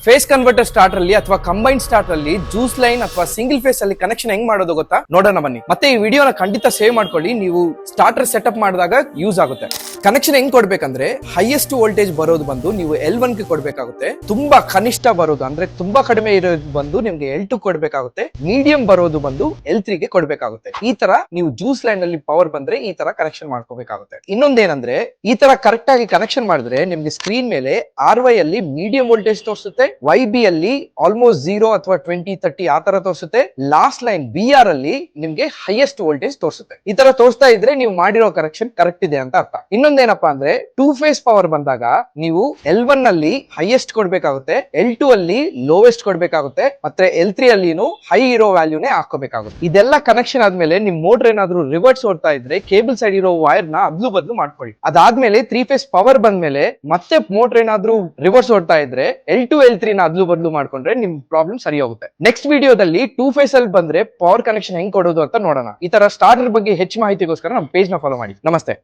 Face converter starter ಅಲ್ಲಿ ಅಥವಾ combine starter ಅಲ್ಲಿ ಜ್ಯೂಸ್ ಲೈನ್ ಅಥವಾ ಸಿಂಗಲ್ ಫೇಸ್ ಅಲ್ಲಿ ಕನೆಕ್ಷನ್ ಹೆಂಗ್ ಮಾಡೋದು ಗೊತ್ತಾ? ನೋಡೋಣ ಬನ್ನಿ. ಮತ್ತೆ ಈ ವಿಡಿಯೋನ ಖಂಡಿತ ಸೇವ್ ಮಾಡ್ಕೊಳ್ಳಿ, ನೀವು ಸ್ಟಾರ್ಟರ್ ಸೆಟಪ್ ಮಾಡಿದಾಗ ಯೂಸ್ ಆಗುತ್ತೆ. ಕನೆಕ್ಷನ್ ಹೆಂಗ್ ಕೊಡ್ಬೇಕಂದ್ರೆ ಹೈಯೆಸ್ಟ್ ವೋಲ್ಟೇಜ್ ಬರೋದು ಬಂದು ನೀವು L1 ಗೆ ಕೊಡ್ಬೇಕಾಗುತ್ತೆ. ತುಂಬಾ ಕನಿಷ್ಠ ಬರೋದು ಅಂದ್ರೆ ತುಂಬಾ ಕಡಿಮೆ ಇರೋದು ಬಂದು ನಿಮ್ಗೆ L2 ಕೊಡ್ಬೇಕಾಗುತ್ತೆ. ಮೀಡಿಯಂ ಬರೋದು ಬಂದು L3 ಗೆ ಕೊಡ್ಬೇಕಾಗುತ್ತೆ. ಈ ತರ ನೀವು ಜ್ಯೂಸ್ ಲೈನ್ ಅಲ್ಲಿ ಪವರ್ ಬಂದ್ರೆ ಈ ತರ ಕನೆಕ್ಷನ್ ಮಾಡ್ಕೋಬೇಕಾಗುತ್ತೆ. ಇನ್ನೊಂದೇನಂದ್ರೆ ಈ ತರ ಕರೆಕ್ಟ್ ಆಗಿ ಕನೆಕ್ಷನ್ ಮಾಡಿದ್ರೆ ನಿಮ್ಗೆ ಸ್ಕ್ರೀನ್ ಮೇಲೆ RY ಅಲ್ಲಿ ಮೀಡಿಯಂ ವೋಲ್ಟೇಜ್ ತೋರಿಸುತ್ತೆ, YB ಅಲ್ಲಿ ಆಲ್ಮೋಸ್ಟ್ 0 ಅಥವಾ 20-30 ಆ ತರ ತೋರಿಸುತ್ತೆ. ಲಾಸ್ಟ್ ಲೈನ್ BR ಅಲ್ಲಿ ನಿಮ್ಗೆ ಹೈಯೆಸ್ಟ್ ವೋಲ್ಟೇಜ್ ತೋರಿಸುತ್ತೆ. ಈ ತರ ತೋರಿಸ್ತಾ ಇದ್ರೆ ನೀವು ಮಾಡಿರೋ ಕರೆಕ್ಷನ್ ಕರೆಕ್ಟ್ ಇದೆ ಅಂತ ಅರ್ಥ. ಇನ್ನೊಂದೇನಪ್ಪಾ ಅಂದ್ರೆ ಟೂ ಫೇಸ್ ಪವರ್ ಬಂದಾಗ ನೀವು L1 ಅಲ್ಲಿ ಹೈಯೆಸ್ಟ್ ಕೊಡ್ಬೇಕಾಗುತ್ತೆ, L2 ಅಲ್ಲಿ ಲೋವೆಸ್ಟ್ ಕೊಡ್ಬೇಕಾಗುತ್ತೆ, ಮತ್ತೆ L3 ಅಲ್ಲಿನೂ ಹೈ ಇರೋ ವ್ಯಾಲ್ಯೂನೇ ಹಾಕೋಬೇಕಾಗುತ್ತೆ. ಇದೆಲ್ಲ ಕನೆಕ್ಷನ್ ಆದ್ಮೇಲೆ ನಿಮ್ ಮೋಟರ್ ಏನಾದ್ರು ರಿವರ್ಸ್ ಓಡ್ತಾ ಇದ್ರೆ ಕೇಬಲ್ ಸೈಡ್ ಇರೋ ವೈರ್ ನ ಅದ್ಲು ಬದ್ಲು ಮಾಡ್ಕೊಳ್ಳಿ. ಅದಾದ್ಮೇಲೆ 3 ಫೇಸ್ ಪವರ್ ಬಂದ್ಮೇಲೆ ಮತ್ತೆ ಮೋಟರ್ ಏನಾದ್ರು ರಿವರ್ಸ್ ಓಡ್ತಾ ಇದ್ರೆ L2 L3 ನ ಅದ್ಲು ಬದ್ಲು ಮಾಡ್ಕೊಂಡ್ರೆ ನಿಮ್ ಪ್ರಾಬ್ಲಮ್ ಸರಿ ಹೋಗುತ್ತೆ. ನೆಕ್ಸ್ಟ್ ವಿಡಿಯೋದಲ್ಲಿ ಟೂ ಫೇಸ್ ಅಲ್ಲಿ ಬಂದ್ರೆ ಪವರ್ ಕನೆಕ್ಷನ್ ಹೆಂಗ್ ಕೊಡೋದು ಅಂತ ನೋಡೋಣ. ಈ ತರ ಸ್ಟಾರ್ಟರ್ ಬಗ್ಗೆ ಹೆಚ್ಚು ಮಾಹಿತಿಗೋಸ್ಕರ ನಮ್ಮ ಪೇಜ್ ನ ಫಾಲೋ ಮಾಡಿ. ನಮಸ್ತೆ.